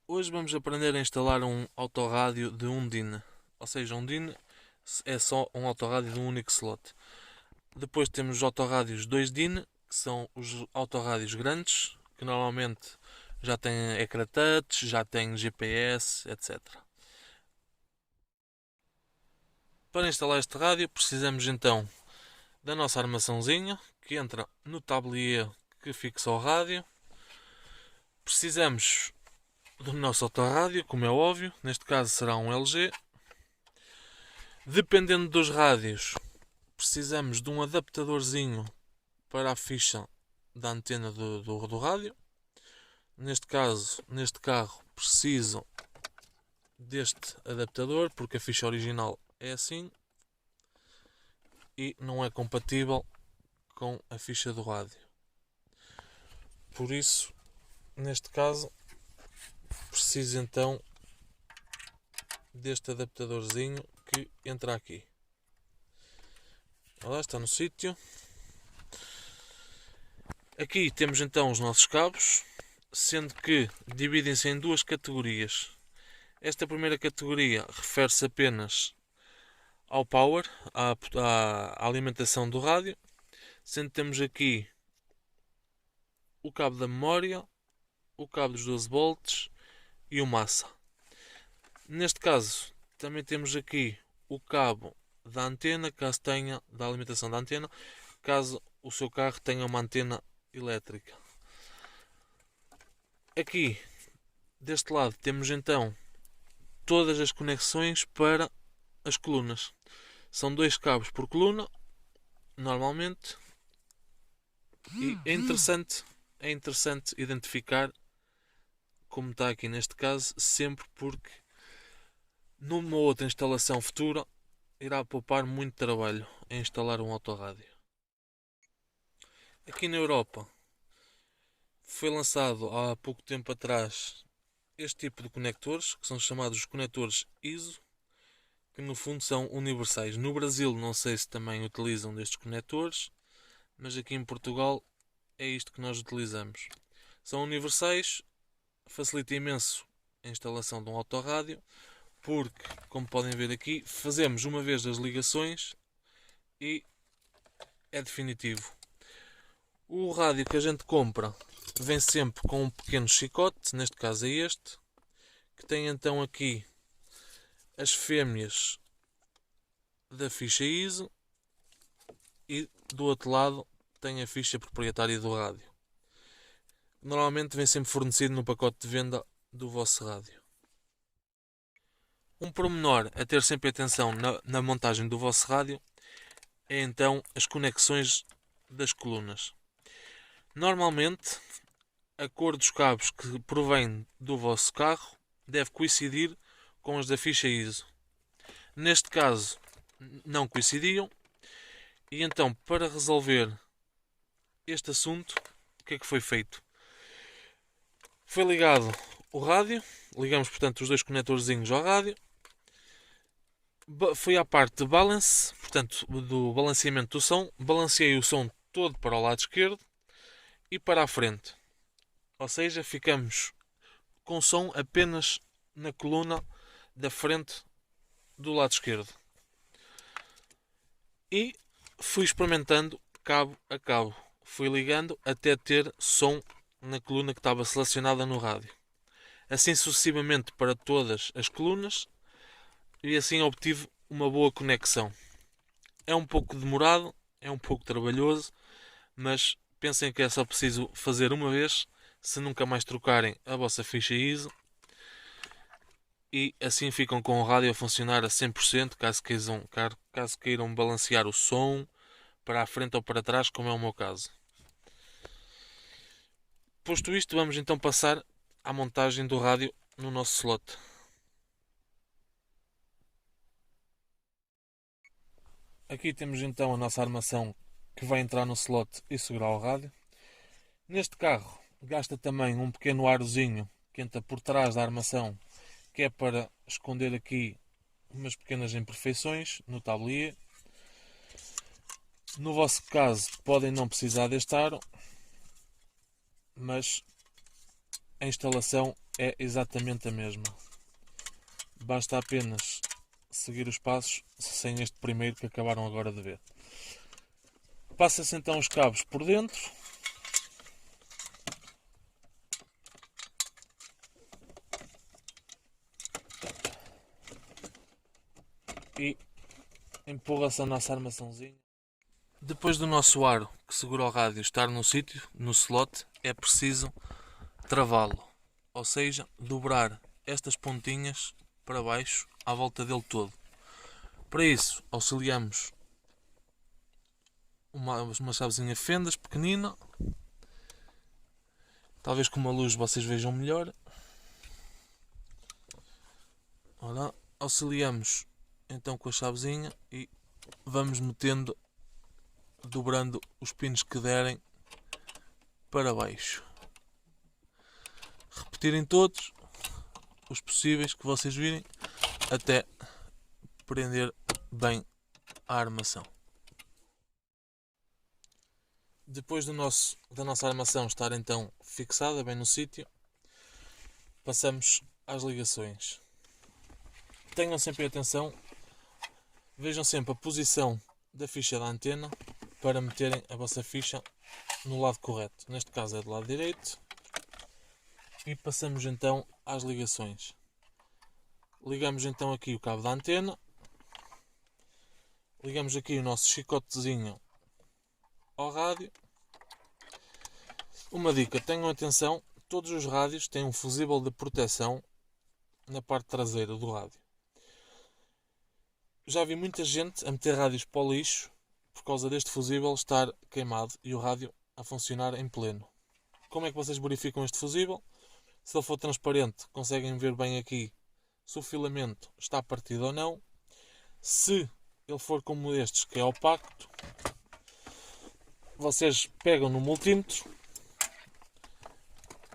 Hoje vamos aprender a instalar um autorrádio de 1 DIN. Ou seja, um DIN é só um autorrádio de um único slot. Depois temos os autorrádios 2 DIN, que são os autorrádios grandes, que normalmente já têm ecrã touch, já têm GPS, etc. Para instalar este rádio precisamos então da nossa armaçãozinha, que entra no tablier que fixa o rádio. Precisamos do nosso autorrádio, como é óbvio, neste caso será um LG. Dependendo dos rádios, precisamos de um adaptadorzinho para a ficha da antena do rádio. Neste caso, neste carro, preciso deste adaptador porque a ficha original é assim e não é compatível com a ficha do rádio. Por isso, neste caso, preciso então deste adaptadorzinho que entra aqui. Olha lá, está no sítio. Aqui temos então os nossos cabos, sendo que dividem-se em duas categorias. Esta primeira categoria refere-se apenas ao power, à alimentação do rádio, sendo que temos aqui o cabo da memória, o cabo dos 12 volts e o massa. Neste caso, também temos aqui o cabo da antena, caso tenha, da alimentação da antena, caso o seu carro tenha uma antena elétrica. Aqui, deste lado, temos então todas as conexões para as colunas. São 2 cabos por coluna, normalmente, e é interessante identificar, como está aqui neste caso, sempre, porque numa outra instalação futura irá poupar muito trabalho em instalar um autorrádio. Aqui na Europa foi lançado há pouco tempo atrás este tipo de conectores, que são chamados conectores ISO, que no fundo são universais. No Brasil não sei se também utilizam destes conectores, mas aqui em Portugal é isto que nós utilizamos. São universais, facilita imenso a instalação de um autorrádio, porque, como podem ver aqui, fazemos uma vez as ligações e é definitivo. O rádio que a gente compra vem sempre com um pequeno chicote, neste caso é este, que tem então aqui as fêmeas da ficha ISO e do outro lado tem a ficha proprietária do rádio. Normalmente vem sempre fornecido no pacote de venda do vosso rádio. Um pormenor a ter sempre atenção na montagem do vosso rádio é então as conexões das colunas. Normalmente, a cor dos cabos que provém do vosso carro deve coincidir com as da ficha ISO. Neste caso, não coincidiam, e então, para resolver este assunto, o que é que foi feito? Foi ligado o rádio, ligamos portanto os 2 conectorzinhos ao rádio, foi à parte de balance, portanto do balanceamento do som, balanceei o som todo para o lado esquerdo e para a frente, ou seja, ficamos com som apenas na coluna da frente do lado esquerdo. E fui experimentando cabo a cabo, fui ligando até ter som na coluna que estava selecionada no rádio, assim sucessivamente para todas as colunas, e assim obtive uma boa conexão. É um pouco demorado, é um pouco trabalhoso, mas pensem que é só preciso fazer uma vez, se nunca mais trocarem a vossa ficha ISO, e assim ficam com o rádio a funcionar a 100%, caso queiram balancear o som para a frente ou para trás, como é o meu caso. Posto isto, vamos então passar à montagem do rádio no nosso slot. Aqui temos então a nossa armação que vai entrar no slot e segurar o rádio. Neste carro gasta também um pequeno arozinho que entra por trás da armação, que é para esconder aqui umas pequenas imperfeições no tablier. No vosso caso podem não precisar deste aro, mas a instalação é exatamente a mesma. Basta apenas seguir os passos sem este primeiro que acabaram agora de ver. Passa-se então os cabos por dentro. E empurra-se a nossa armaçãozinha. Depois do nosso aro que segura o rádio estar no sítio, no slot, é preciso travá-lo. Ou seja, dobrar estas pontinhas para baixo à volta dele todo. Para isso, auxiliamos uma chavezinha fendas pequenina. Talvez com uma luz vocês vejam melhor. Ora, auxiliamos então com a chavezinha e vamos metendo, dobrando os pinos que derem para baixo. Repetirem todos os possíveis que vocês virem até prender bem a armação. Depois da nossa armação estar então fixada bem no sítio, passamos às ligações. Tenham sempre atenção, vejam sempre a posição da ficha da antena para meterem a vossa ficha no lado correto. Neste caso é do lado direito. E passamos então às ligações. Ligamos então aqui o cabo da antena. Ligamos aqui o nosso chicotezinho ao rádio. Uma dica, tenham atenção, todos os rádios têm um fusível de proteção na parte traseira do rádio. Já vi muita gente a meter rádios para o lixo por causa deste fusível estar queimado e o rádio a funcionar em pleno. Como é que vocês verificam este fusível? Se ele for transparente, conseguem ver bem aqui se o filamento está partido ou não. Se ele for como estes, que é opaco, vocês pegam no multímetro,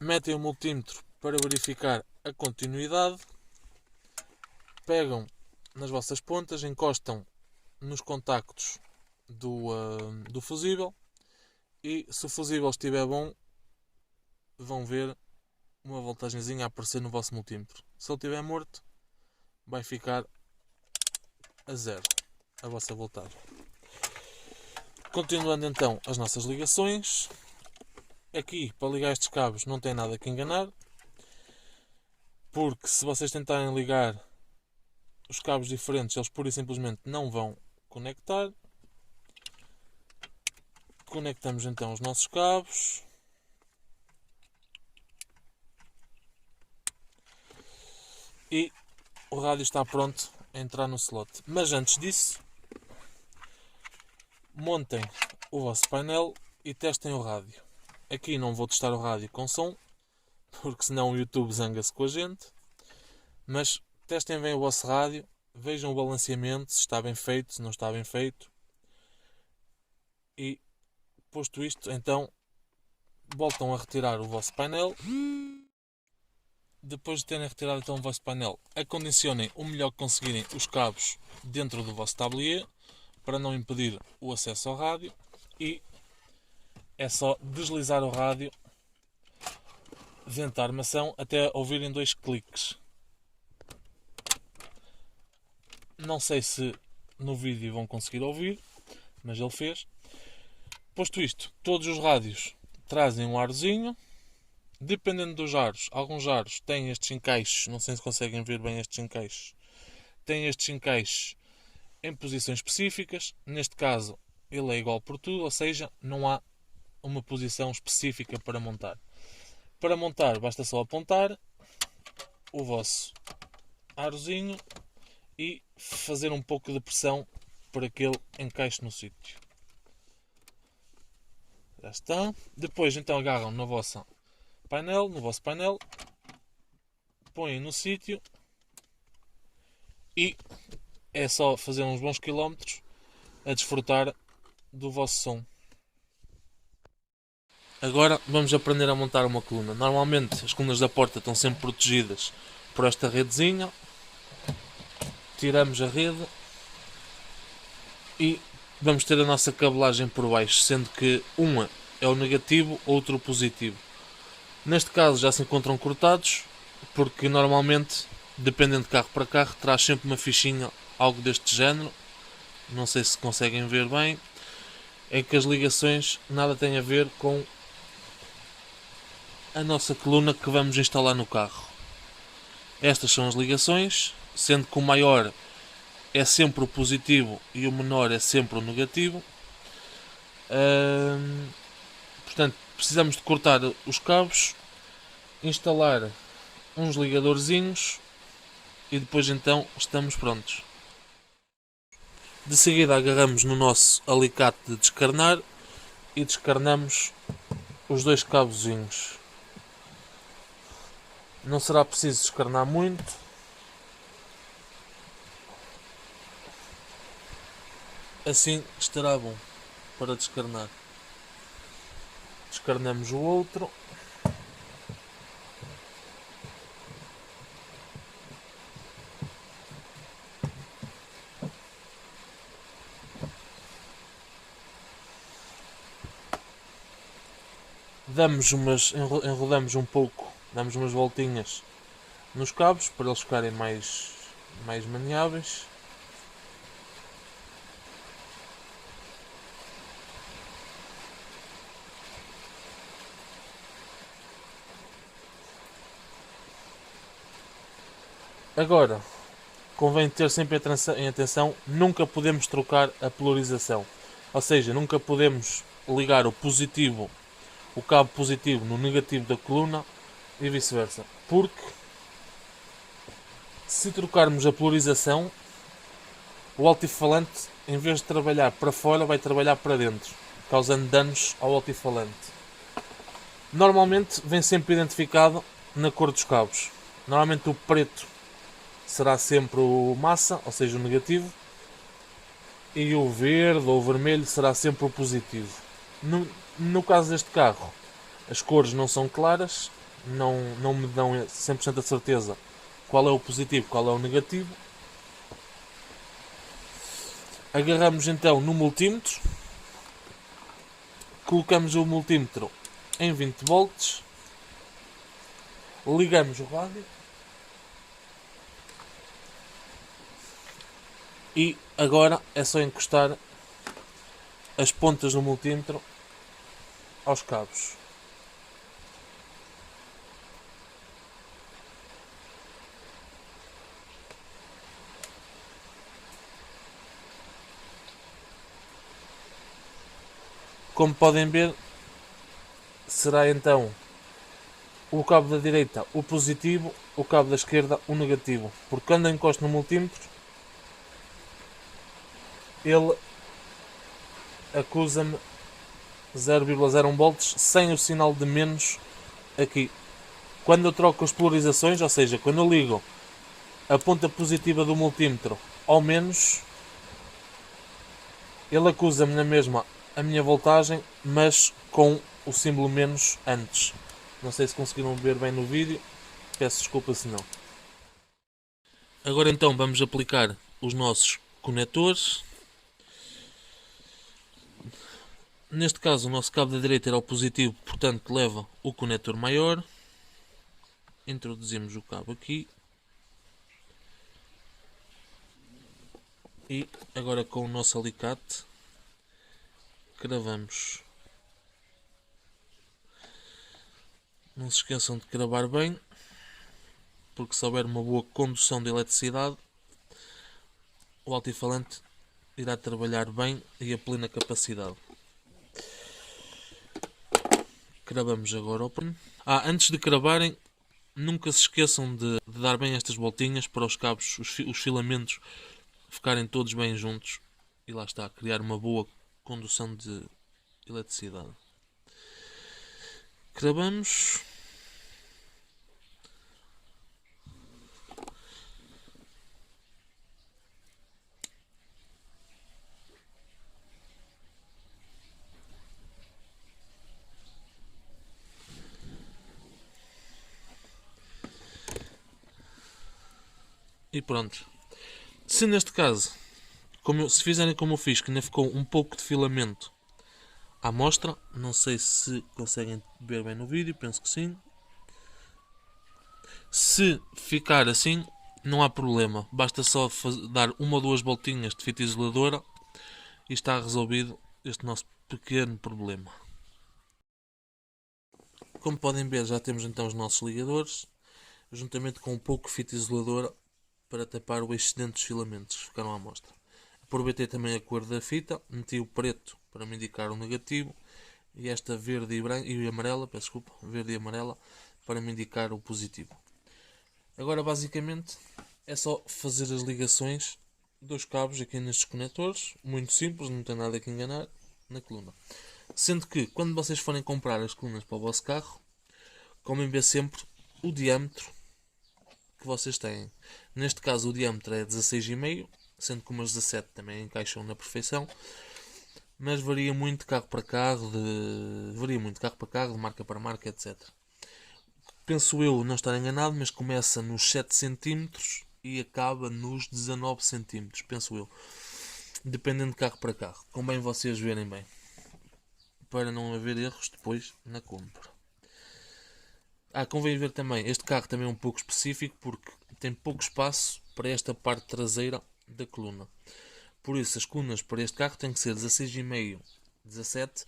metem o multímetro para verificar a continuidade, pegam nas vossas pontas, encostam nos contactos do fusível e se o fusível estiver bom, vão ver uma voltagenzinha a aparecer no vosso multímetro. Se ele estiver morto, vai ficar a zero a vossa voltagem. Continuando então as nossas ligações. Aqui, para ligar estes cabos, não tem nada que enganar, porque se vocês tentarem ligar os cabos diferentes, eles pura e simplesmente não vão conectar. Conectamos então os nossos cabos. E o rádio está pronto a entrar no slot. Mas antes disso, montem o vosso painel e testem o rádio. Aqui não vou testar o rádio com som, porque senão o YouTube zanga-se com a gente. Mas testem bem o vosso rádio, vejam o balanceamento, se está bem feito, se não está bem feito. E, posto isto, então, voltam a retirar o vosso painel. Depois de terem retirado então o vosso painel, acondicionem o melhor que conseguirem os cabos dentro do vosso tablier, para não impedir o acesso ao rádio. E é só deslizar o rádio dentro da armação até ouvirem 2 cliques. Não sei se no vídeo vão conseguir ouvir, mas ele fez. Posto isto, todos os rádios trazem um arozinho. Dependendo dos aros, alguns aros têm estes encaixes, não sei se conseguem ver bem estes encaixes. Têm estes encaixes em posições específicas. Neste caso, ele é igual por tudo, ou seja, não há uma posição específica para montar. Para montar, basta só apontar o vosso arozinho e fazer um pouco de pressão para que ele encaixe no sítio. Já está. Depois, então, agarram no vosso painel, põem no sítio e é só fazer uns bons quilómetros a desfrutar do vosso som. Agora vamos aprender a montar uma coluna. Normalmente as colunas da porta estão sempre protegidas por esta redezinha. Tiramos a rede e vamos ter a nossa cabelagem por baixo, sendo que uma é o negativo, outro o positivo. Neste caso já se encontram cortados, porque normalmente, dependendo de carro para carro, traz sempre uma fichinha, algo deste género, não sei se conseguem ver bem, em que as ligações nada têm a ver com a nossa coluna que vamos instalar no carro. Estas são as ligações, sendo que o maior é sempre o positivo e o menor é sempre o negativo. Portanto, precisamos de cortar os cabos, instalar uns ligadorzinhos e depois então estamos prontos. De seguida agarramos no nosso alicate de descarnar e descarnamos os dois cabozinhos. Não será preciso descarnar muito. Assim estará bom para descarnar. Descarnamos o outro. Enrodamos um pouco, damos umas voltinhas nos cabos para eles ficarem mais maniáveis. Agora, convém ter sempre em atenção, nunca podemos trocar a polarização. Ou seja, nunca podemos ligar o cabo positivo no negativo da coluna e vice-versa. Porque se trocarmos a polarização, o altifalante, em vez de trabalhar para fora, vai trabalhar para dentro, causando danos ao altifalante. Normalmente vem sempre identificado na cor dos cabos. Normalmente o preto será sempre o massa, ou seja, o negativo, e o verde ou o vermelho será sempre o positivo. No caso deste carro, as cores não são claras, não me dão 100% a certeza qual é o positivo e qual é o negativo. Agarramos então no multímetro, colocamos o multímetro em 20 volts, ligamos o rádio e agora é só encostar as pontas do multímetro aos cabos. Como podem ver, será então o cabo da direita o positivo, o cabo da esquerda o negativo. Porque quando eu encosto no multímetro, ele acusa-me 0,01 volts sem o sinal de menos aqui. Quando eu troco as polarizações, ou seja, quando eu ligo a ponta positiva do multímetro ao menos, ele acusa-me na mesma a minha voltagem, mas com o símbolo menos antes. Não sei se conseguiram ver bem no vídeo, peço desculpa se não. Agora então vamos aplicar os nossos conectores. Neste caso o nosso cabo da direita era o positivo, portanto leva o conector maior. Introduzimos o cabo aqui. E agora com o nosso alicate cravamos. Não se esqueçam de cravar bem, porque se houver uma boa condução de eletricidade, o altifalante irá trabalhar bem e a plena capacidade. Cravamos agora o pano. Antes de cravarem, nunca se esqueçam de dar bem estas voltinhas para os cabos, os filamentos ficarem todos bem juntos e lá está, criar uma boa condução de eletricidade. Cravamos. E pronto. Se neste caso, se fizerem como eu fiz, que ainda ficou um pouco de filamento à mostra, não sei se conseguem ver bem no vídeo, penso que sim. Se ficar assim, não há problema. Basta só dar uma ou duas voltinhas de fita isoladora e está resolvido este nosso pequeno problema. Como podem ver, já temos então os nossos ligadores, juntamente com um pouco de fita isoladora para tapar o excedente dos filamentos que ficaram à mostra. Aproveitei também a cor da fita, meti o preto para me indicar o negativo e esta verde e amarela, peço desculpa, verde e amarela para me indicar o positivo. Agora basicamente é só fazer as ligações dos cabos aqui nestes conectores, muito simples, não tem nada que enganar, na coluna. Sendo que quando vocês forem comprar as colunas para o vosso carro, convém ver sempre o diâmetro que vocês têm. Neste caso o diâmetro é 16,5, sendo que umas 17 também encaixam na perfeição, mas varia muito de carro para carro, de marca para marca, etc. Penso eu não estar enganado, mas começa nos 7 cm e acaba nos 19 cm, penso eu. Dependendo de carro para carro. Convém vocês verem bem, para não haver erros depois na compra. Convém ver também, este carro também é um pouco específico porque tem pouco espaço para esta parte traseira da coluna. Por isso as colunas para este carro têm que ser 16,5, 17,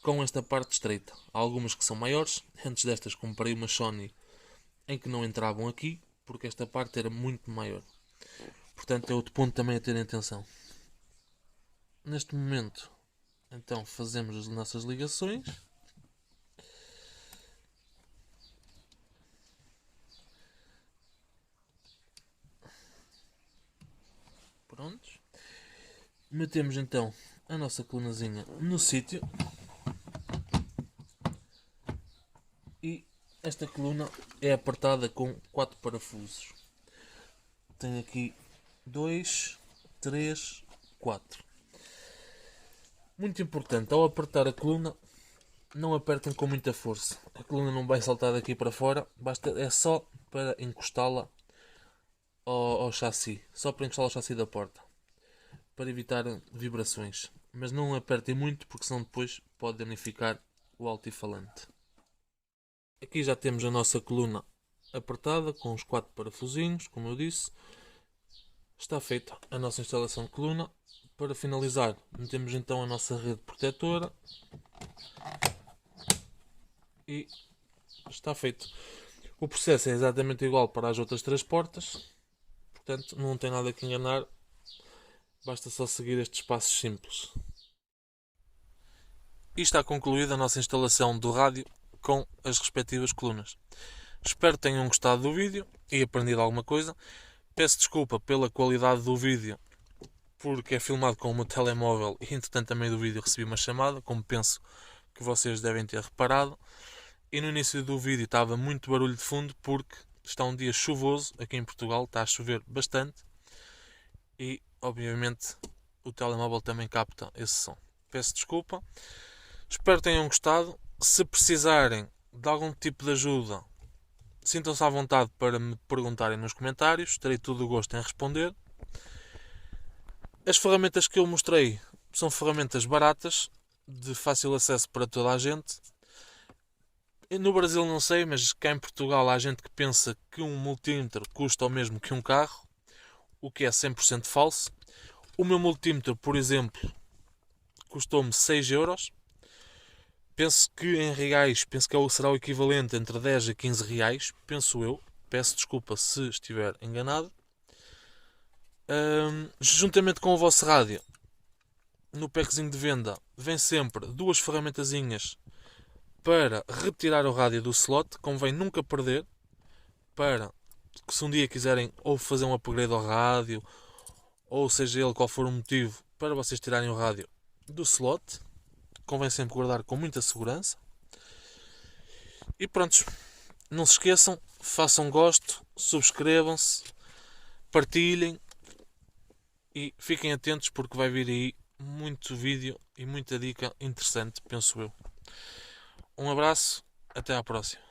com esta parte estreita. Há algumas que são maiores. Antes destas comprei uma Sony em que não entravam aqui, porque esta parte era muito maior. Portanto é outro ponto também a ter em atenção. Neste momento, então fazemos as nossas ligações. Prontos. Metemos então a nossa colunazinha no sítio. E esta coluna é apertada com 4 parafusos. Tem aqui 2, 3, 4. Muito importante, ao apertar a coluna, não apertem com muita força. A coluna não vai saltar daqui para fora, é só para encostá-la ao chassi. Só para encostá-la ao chassi da porta. Para evitar vibrações. Mas não apertem muito, porque senão depois pode danificar o altifalante. Aqui já temos a nossa coluna apertada com os 4 parafusinhos, como eu disse. Está feita a nossa instalação de coluna. Para finalizar, metemos então a nossa rede protetora e está feito. O processo é exatamente igual para as outras 3 portas, portanto não tem nada que enganar, basta só seguir estes passos simples. E está concluída a nossa instalação do rádio com as respectivas colunas. Espero que tenham gostado do vídeo e aprendido alguma coisa. Peço desculpa pela qualidade do vídeo, porque é filmado com o meu telemóvel e entretanto também do vídeo recebi uma chamada, como penso que vocês devem ter reparado. E no início do vídeo estava muito barulho de fundo porque está um dia chuvoso aqui em Portugal, está a chover bastante e obviamente o telemóvel também capta esse som. Peço desculpa, espero que tenham gostado. Se precisarem de algum tipo de ajuda, sintam-se à vontade para me perguntarem nos comentários, terei todo o gosto em responder. As ferramentas que eu mostrei são ferramentas baratas, de fácil acesso para toda a gente. No Brasil não sei, mas cá em Portugal há gente que pensa que um multímetro custa o mesmo que um carro, o que é 100% falso. O meu multímetro, por exemplo, custou-me 6 euros. Penso que em reais, será o equivalente entre 10 a 15 reais, penso eu. Peço desculpa se estiver enganado. Juntamente com o vosso rádio, no packzinho de venda, vem sempre 2 ferramentazinhas para retirar o rádio do slot. Convém nunca perder, para que se um dia quiserem ou fazer um upgrade ao rádio, ou seja ele qual for o motivo, para vocês tirarem o rádio do slot, convém sempre guardar com muita segurança. E prontos, não se esqueçam, façam gosto, subscrevam-se, partilhem e fiquem atentos porque vai vir aí muito vídeo e muita dica interessante, penso eu. Um abraço, até à próxima.